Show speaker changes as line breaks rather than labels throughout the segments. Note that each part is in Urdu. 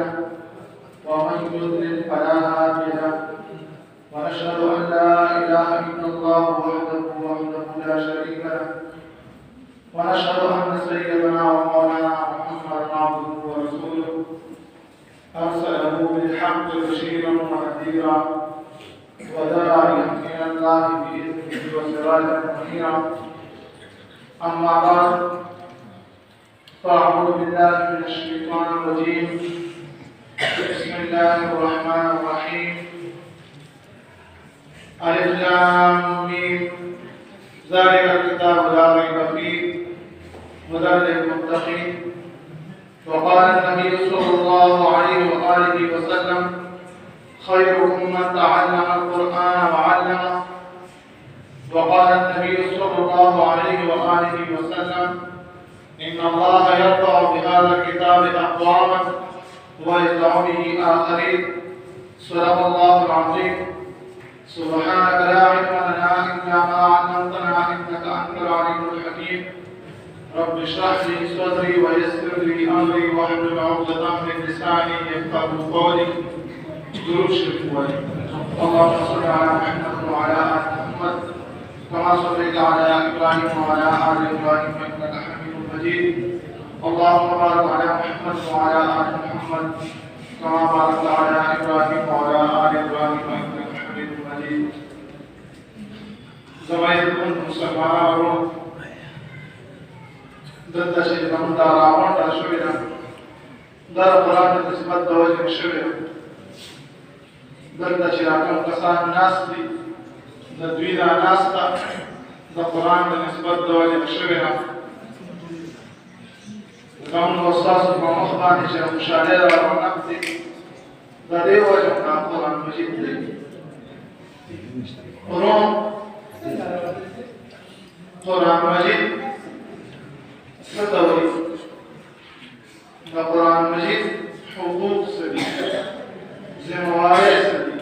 له ومن يضلل فلا هادي له ونشهد أن لا إله إلا الله وحده لا شريك له ونشهد أن سيدنا ومولانا محمدا عبده ورسوله أرسله بالحق بشيرا ونذيرا وداعيا إلى الله بإذنه وسراجا منيرا أما بعد فأعوذ بالله من الشيطان الرجيم بسم الله الرحمن الرحيم ألف لام ميم ذلك الكتاب لا ريب فيه هدى للمتقين وقال النبي صلى الله عليه وآله وسلم خيركم من تعلم القرآن وعلمه وقال النبي صلى الله عليه وآله وسلم إن الله يرفع بهذا الكتاب أقواما ويرفع به آخرين صدق الله العظيم سبحانك لا علم لنا إلا ما علمتنا إنك أنت العليم الحكيم رب اشرح لي صدري ويسر لي أمري واحلل عقدة من لساني يفقهوا قولي درود شريف اللهم صل على محمد وعلى آل محمد كما صليت على إبراهيم وعلى آل إبراهيم إنك حميد مجيد اللهم بارك على محمد وعلى آل محمد كما باركت على إبراهيم وعلى آل إبراهيم إنك حميد مجيد زمائل مسلمان دلته چې زموږ دا راونډه شوې ده دا قرآن د نسبت د وجې شوې ده دلته چې راکوم کسان ناست دي د دوی دا ناسته د قرآن د نسبت د وجې شوې ده زموږ استاسو په مخ باندې چې خوشحالۍ راونق دي د دې وجې دا قرآن مجید دی قرآن مجید ستوي القرآن المجيد حقوق سبيل زمواري سبيل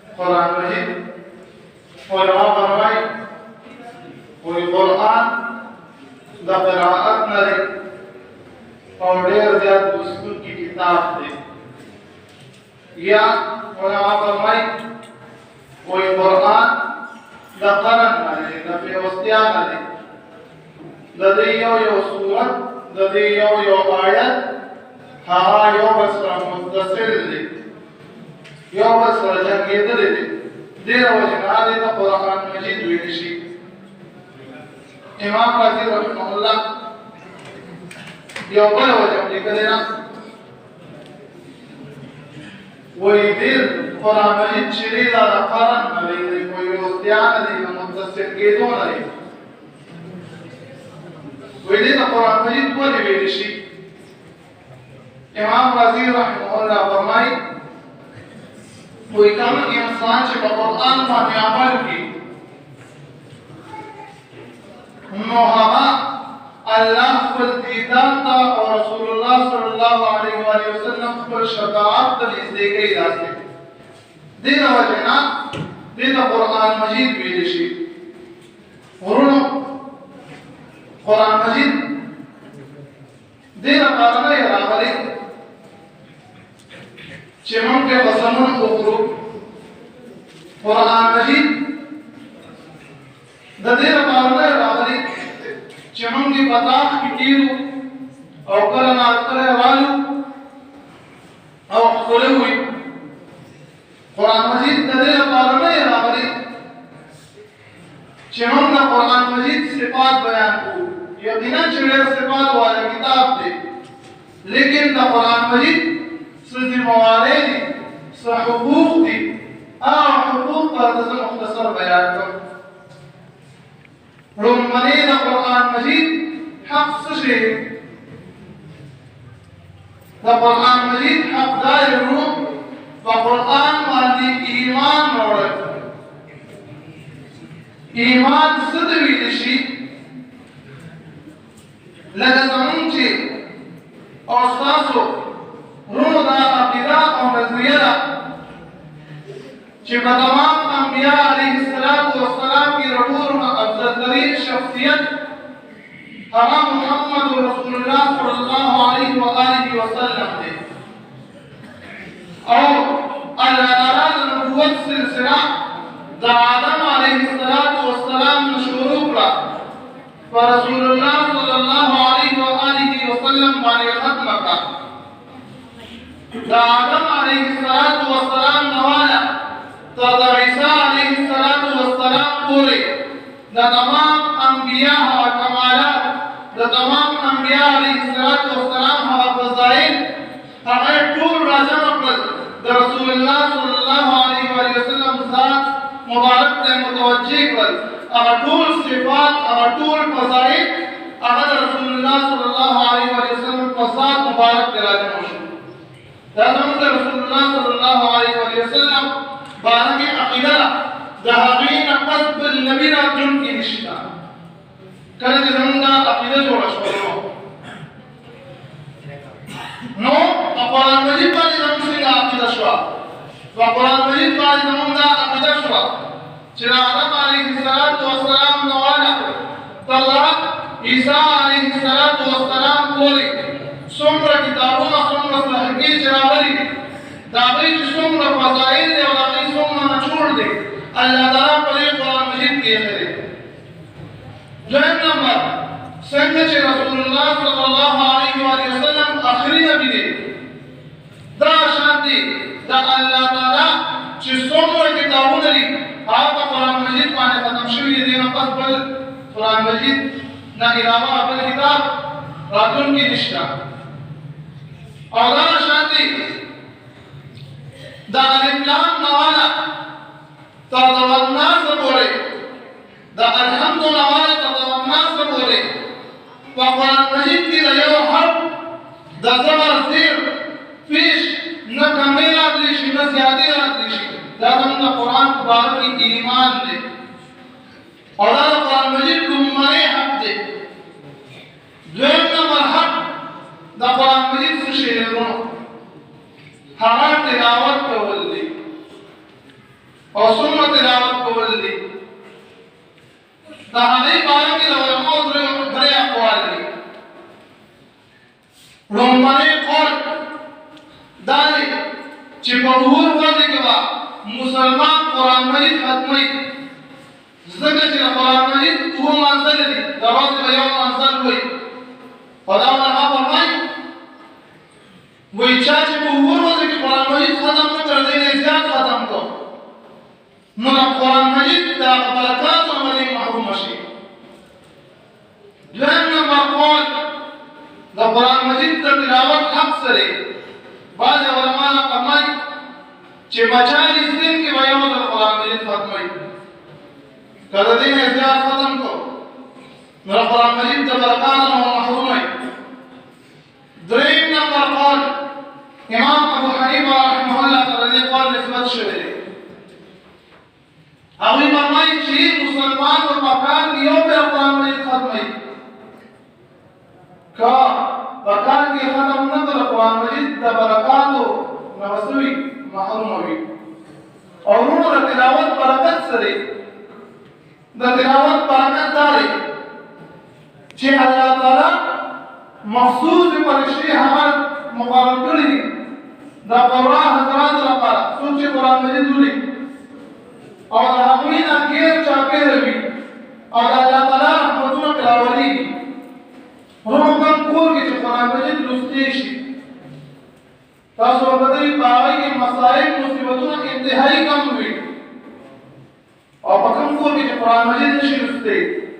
القرآن المجيد علماء فرمائي والقرآن دا قراءت نري اور دیر زیاد دستور کی کتاب دے یا علماء فرمائي والقرآن دا قرن نري دا پیوستیان نري د دې یو سورت د دې یو آیت هغه یو بل سره متصل دی یو بل سره جنګېدل دي دې وجه نه د قرآن مجید ویل شي امام رازي رحمه الله یو بل وجه لیکلی نه وایي دې قرآن مجید چې دی دا قرآن نه دی کوئی وختیان دی متصل کېدو نه دی ویدین قرآن مجید ولی ویلی شي امام رازی رحمه الله فرمائی کوئی کم انسان چې په قرآن باندې عمل کی نو هغه الله خپل دیدار ته او رسول الله صلی الله علیه و آله وسلم خپل شفاعت ته نږدې کوي. داسې دې وجه نه دې ته قرآن مجید ویل شي. ورونو قرآن مجید دې لپاره نه راغلی چې موږ په قسمونه وکړو. قرآن مجید د دې لپاره نه راغلی چې موږ په پتاخ کې تیرو او کله نه کله والو او خپل وي. قرآن مجید د دې لپاره نه راغلی چې موږ د قرآن مجید صفات بیان کړو. یقینا چې ډېر صفات والا کتاب دی، لیکن د قرآن مجید څه ذمہوارۍ دي، څه حقوق دي، هغه حقوق به زه مختصر بیان کړم. لومړنی د قرآن مجید حق څه شی دی؟ د قرآن مجید حق دا دی په قرآن باندې ایمان راوړل. ایمان څه ته ویل شي؟ لکه زمونږ چې او ستاسو ورونو دا عقیده او نظریه ده چې په تمام انبیاء علیه السلام کې د ټولو نه افضل ترین شخصیت هغه محمد رسول الله صلی الله علیه و آله وسلم دی. او الله تعالی د نبوت سلسله د آدم علیه السلام نه شروع کړه، په رسول الله صلی الله علیه و آله وسلم باندې ختم کړه. د آدم علیه السلام نه والا تر د عیسی علیه السلام پورې د تمام انبیاء هغه کمالات، د تمام انبیاء علیه السلام هغه فضایل هغه ټول راجمع کړل. د رسول الله صلی الله علیه وسلم ذات مبارک ته متوجه کړل. هغه ټول صفات، هغه ټول فضایل هغه د رسول الله صلی الله علیه وسلم په ذات مبارک ته راجمع شو. دا زموږ د رسول الله صلی الله علیه وسلم بارکه عقیده ده، د هغې نه پس بل نبي راتلونکی نشته. کله چې زموږ دا عقیده جوړه شوه نو په قرآن مجید باندې زموږ څنګه عقیده شوه؟ په قرآن مجید باندې زموږ دا عقیده شوه چې د آدم علیه السلام نه والا تر عیسی علیه السلام پورې څومره کتابونه، څومره صحیفې چې راغلي دي، د هغوی چې څومره فضایل دي او د هغوی څومره نچوړ دی، الله تعالی په دې قرآن مجید کې ایښی دی. دویم نمبر، څنګه چې رسول الله صلی الله علیه وسلم آخري نبي دی، دا شان دي د الله تعالی چې څومره کتابونه دي هغه په قرآن مجید باندې ختم شوي دي، نه پس بل قرآن مجید نه علاوه بل کتاب راتلونکی نشته. او دا شان دي د الف لام نه والا تر د والناس پورې، د الحمد نه والا تر د والناس پورې په قرآن مجید کې د یو حرف د زبر زیر پیش نه کمې راتلی شي نه زیاتې راتلی شي. دا زموږ د قرآن په باره کې ایمان دی او دا د قرآن مجید لومړی حق دی. دویم نمبر حق د قرآن مجید څه شی دی ورونو؟ هغه تلاوت کول دي. او څومره تلاوت کول دي؟ د هغې باره کې د علماو درې اقوال دي. لومړی قول دا دی چې په ظهور ورځې کې به مسلمان قرآن مجید ختموي، ځکه چې د قرآن مجید اووه منزلې دي، د ورځې به یو منزل وي. او دا علما فرمایي وایي چا چې په اووه ورځې کې قرآن مجید ختم نه کړ، دی نه زیات ختم کړ، نو د قرآن مجید د هغه برکاتو نه به محروم شي. دویم نمبر قول د قرآن مجید د تلاوت حق سره بعض علما فرمایي چې مجالس دین کې به یو ځل قرآن مجید ختموي، که د دې نه زیات ختم کړو نو د قرآن مجید د برکاتو نه محروم وي. دریم نمبر قول امام ابو حنیفه رحمه الله تعالی دې قول نسبت شوی دی. هغوی فرمایي چې مسلمان په مکان کې یو بیا قرآن مجید ختموي، که په کال کې ختم نه کړ قرآن مجید د برکاتو نه به څه وي؟ محروم وي. او نو د تلاوت برکت سره د تلاوت برکت داري چې الله تعالی مخصوص فرشتي هغه مقرر کړی دي دا قرآن حضرات لپاره څوک چې قرآن مجید لولي او د هغوی نه غیر چاپېره وي او د الله تعالی رحمتونه پرې راولېږي ورونو کوم کور کې چې قرآن مجید لوستی شي تاسو وګورئ په هغه کې مصائب مصیبتونه انتهایی کم وي او په کوم کور کې چې قرآن مجید نشي لوستی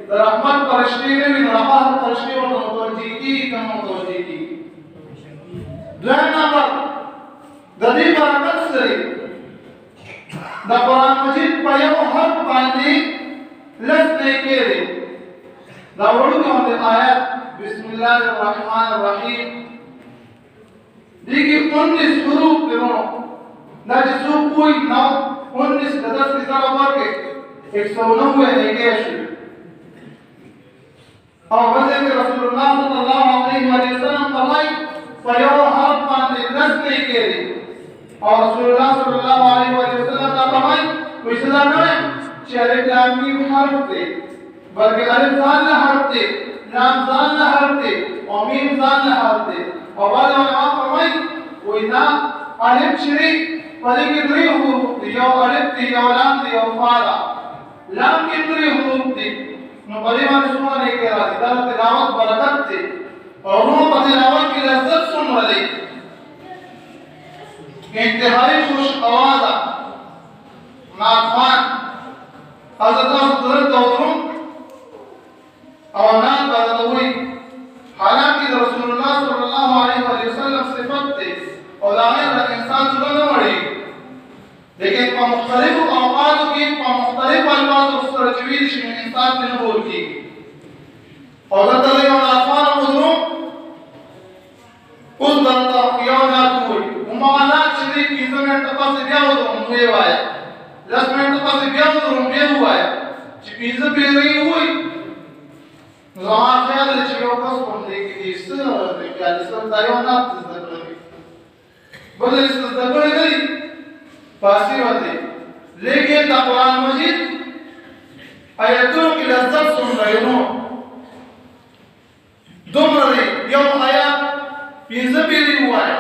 د رحمت فرشتې نه وي د رحمت فرشتې ورته متوجه کېږي کم متوجه کېږي دویم نمبر د دې برکت سره د قرآن مجید په یو حرف باندې لس نیکۍ دي دا وړوکی آیت بسم الله الرحمن الرحیم دې کې 19 حروف دي نو دا چې څوک وایي نو 19 د 10 کې سره ورکړي 190 نیکۍ شي او وجه رسول الله صلی الله علیه وسلم فرمایي په یو حرف باندې لس نیکۍ دي او رسول الله صلی الله علیه وسلم دا فرمایي وایي صدا نه چې الف لام میم حرف دي بلکې الف ځان له حرف دي لام ځان له حرف دي او میم ځان له حرف دي او بعض علماء فرمایي وایي دا الف شری په دې کې درې حروف دي یو الف دي یو لام دي یو فا ده لام کې درې حروف دي نو په دې باندې څومره نیکۍ راځي دا تلاوت برکت دی او نو په تلاوت کې لذت څومره دی انتهایی خوش آوازه ناخوان حضرت حضرت دوم او نان بدلوي حالانکه رسول الله صلی الله علیه وسلم صفت دی او دا غیر انسان څه نه وړي لیکن په مختلفو اوقاتو کې په مختلفو الفاظو سره چې ویل شي انسان ته نه بول کیږي او دا د یو ناخوان مزرو اوس درته یو ناتوي ومعنا چې دې کې زموږ ته پاسه بیا ودرم وی وایا لاس مې ته پاسه بیا ودرم بیا وایا چې پیزه پیری وای زما خیال چې یو کس په دې کې دې سره د کالیسم دا یو نه تزدګړي بل څه تزدګړي نه فارسی ہوتے لیکن دا قرآن مجید آیتوں کی لذت سن رہے ہوں دم رہے یوم آیات پیزا پیری ہوا ہے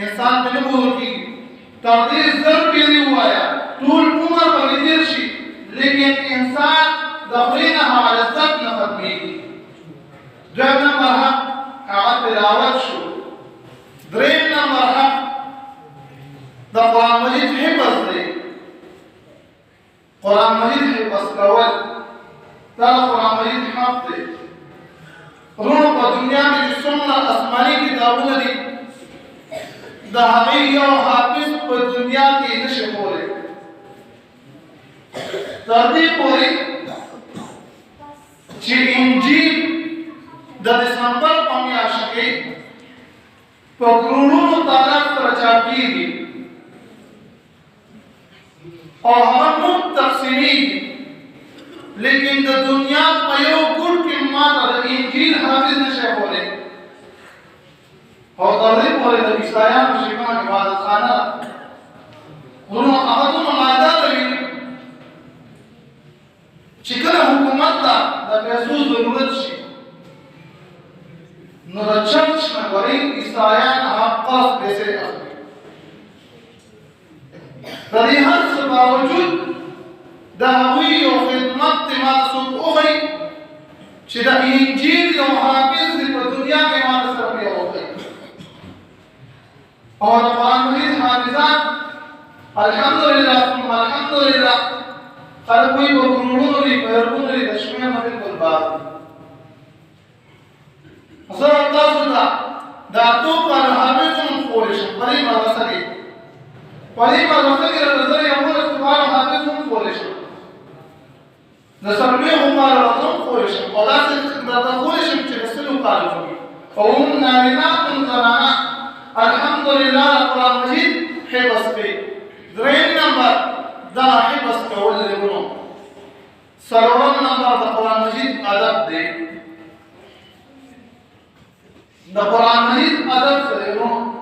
انسان پہ نبول کی تردیس در پیری ہوا ہے طول عمر بگیدر شی لیکن انسان دخلینہ ہوا لذت نختمی کی دویم نمبر حق آغا تلاوت شو درین نمبر حق دا قرآن مجید حفظ دی قرآن مجید حفظ کول دا قرآن مجید حق دی رونو په دنیا کې چې څومره آسماني کتابونه دي د هغې یو حافظ په دنیا کې نشي کولی تر دې پورې چې انجیل د دسمبر په میاشت کې په کروڑونو تعداد سره چاپېږي اور ہم تقسیمی لیکن د دنیا په یو ګډ کې ماته د انجیل حافظ نشه کولی او تر دې پورې د عیسایانو شیخان عبادت خانه ورونو هغه دومره مالدار وي چې کله حکومت ته د پیسو ضرورت شي نو د چرچ نه ګورئ عیسایان هغه خاص پیسې اخلي د دې هر څه باوجود د هغوی یو خدمت ته ماته څوک وښایي چې د انجیل یو حافظ دی په دنیا کې ماته سره پرې وښایي او د قرآن مجید حافظان الحمدلله ثم الحمدلله خلک وایي په کروڑونو دي په اربونو دي د شمېر نه بلکل بار زه تاسو ته د اتو کالو حافظ هم ښوولی شم په دې مدرسه کې پدې مدرسه کې راځي یو څومره حافظ هم ښوولی شم د څلوېښتو کالو راته هم ښوولی شم او داسې راته ښوولی شم چې د سلو کالو وي او هم نارینه هم زنانه الحمدلله د قرآن مجید حفظ کوي درېیم نمبر دا حفظ کول دی ورونو څلورم نمبر د قرآن مجید ادب دی د قرآن مجید ادب څه دی ورونو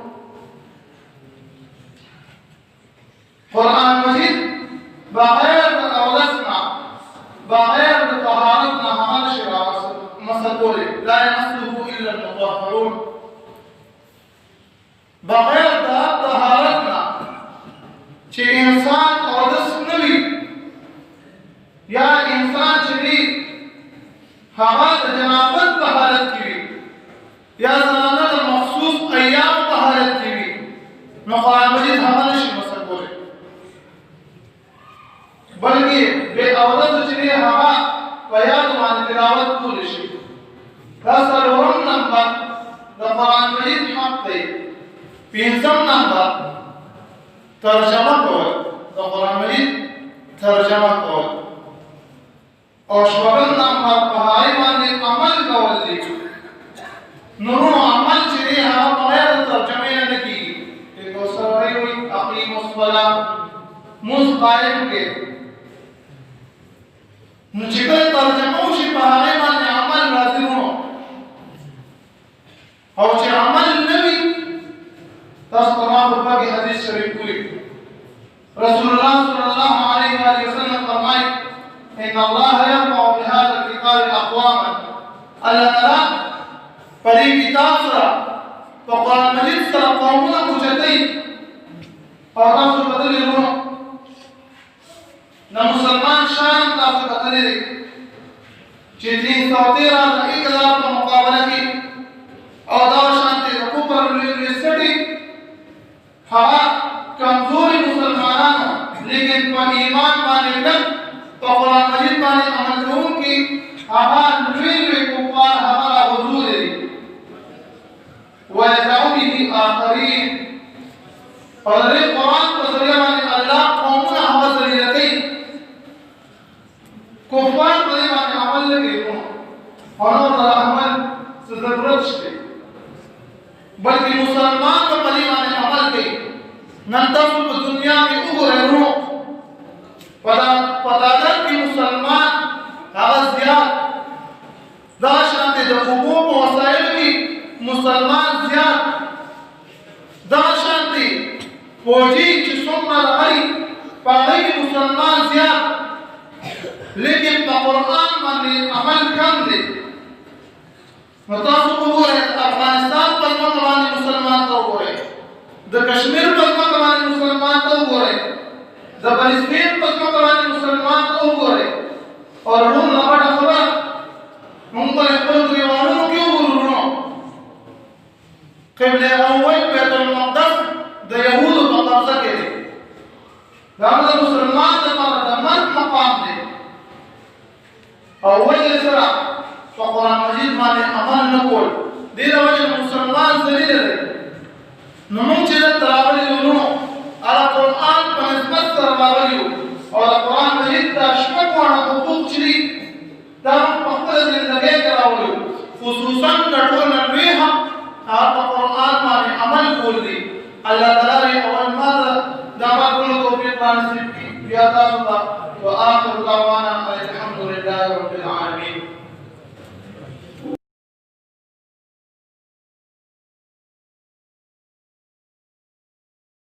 قرآن مجید بغیر د اولسنا بغیر د طهارتنا عمل شرع مسکولی لا يمسه الا المطهرون بغیر د طهارتنا چې انسان اولس نوي یا انسان چې دی هغه د جنابت په حالت کې وي یا زنانه د مخصوص ایام په حالت کې وي نو قرآن مجید هغه نشي مسکولی بلکې بې اولس چې دی هغه په یاد باندې تلاوت کولی شي دا څلورم نمبر د قرآن مجید حق دی پنځم نمبر ترجمه کول د قرآن مجید ترجمه کول او شپږم نمبر په هغې باندې عمل کول دي نورو عمل چې دی هغه بغیر د ترجمې نه نه کېږي لکه سړی وایي اقیموا الصلاة مونځ قایم کړې نو چې کله ترجمه وشي په هغې باندې عمل راځي نو او چې عمل نه وي تاسو ته ما په پاکې حدیث شریف وایي رسول الله صلی الله علیه وسلم فرمایي ان الله يرفع بهذا الكتاب اقواما الله تعالی په دې کتاب سره په قرآن مجید سره قومونه اوچتوي او تاسو کتلي وروڼو د مسلمان شان تاسو کتلي دی چې 313 د اقدار په مقابله کې او دا شانتې د کوپر یونیورسټي هغه کمزوري مسلمانانو لیکن په ایمان باندې کلک په قرآن مجید باندې عمل کوونکي هغه لوی لوی کفار هغه راغورځولي دي ويدعو به آخرین او د دې قرآن په ذریعه باندې الله قومونه هغه ذلیله کوي کفار په دې باندې عمل نه کوي او نور د عمل څه ضرورت شته بلکې مسلمان په دې باندې عمل کوي نن تاسو په دنیا کې وګورئ ورو پدادر کې مسلمان هغه زیات دا شانتې د اوبو په وسایلو کې مسلمان زیات دا شانتې فوجي چې څومره راغلي په هغې کې مسلمان زیات لیکن په قرآن باندې عمل کم دی نو تاسو وګورئ افغانستان په ځمکه باندې مسلمان ته وګورئ د کشمیر په ځمکه باندې مسلمان ته وګورئ د فلسطین په ځمکه باندې مسلمان ته وګورئ او روم نه پټه خبره موږ په خپلو دیوالونو کې وګورو وروڼو قبله اول بیت المقدس د یهودو په قبضه کې دی دا د مسلمان لپاره د مرګ مقام دی او ولې سره په قرآن مجید باندې عمل نه کول دې د وجې مسلمان ذلیله دی نو موږ چې دلته راغلي وروڼو هغه قرآن په نسبت سره راغلي یو او د قرآن مجید دا شپږ واړه حقوق چې دي دا موږ په خپله زندګۍ کې راوړي یو خصوصا د ټول نه لوی حق هغه په قرآن باندې عمل کول دي الله تعالی اول ما ته دا عمل کولو توفیق رانصیب کړي بیا تاسو ته وآخر دعوانا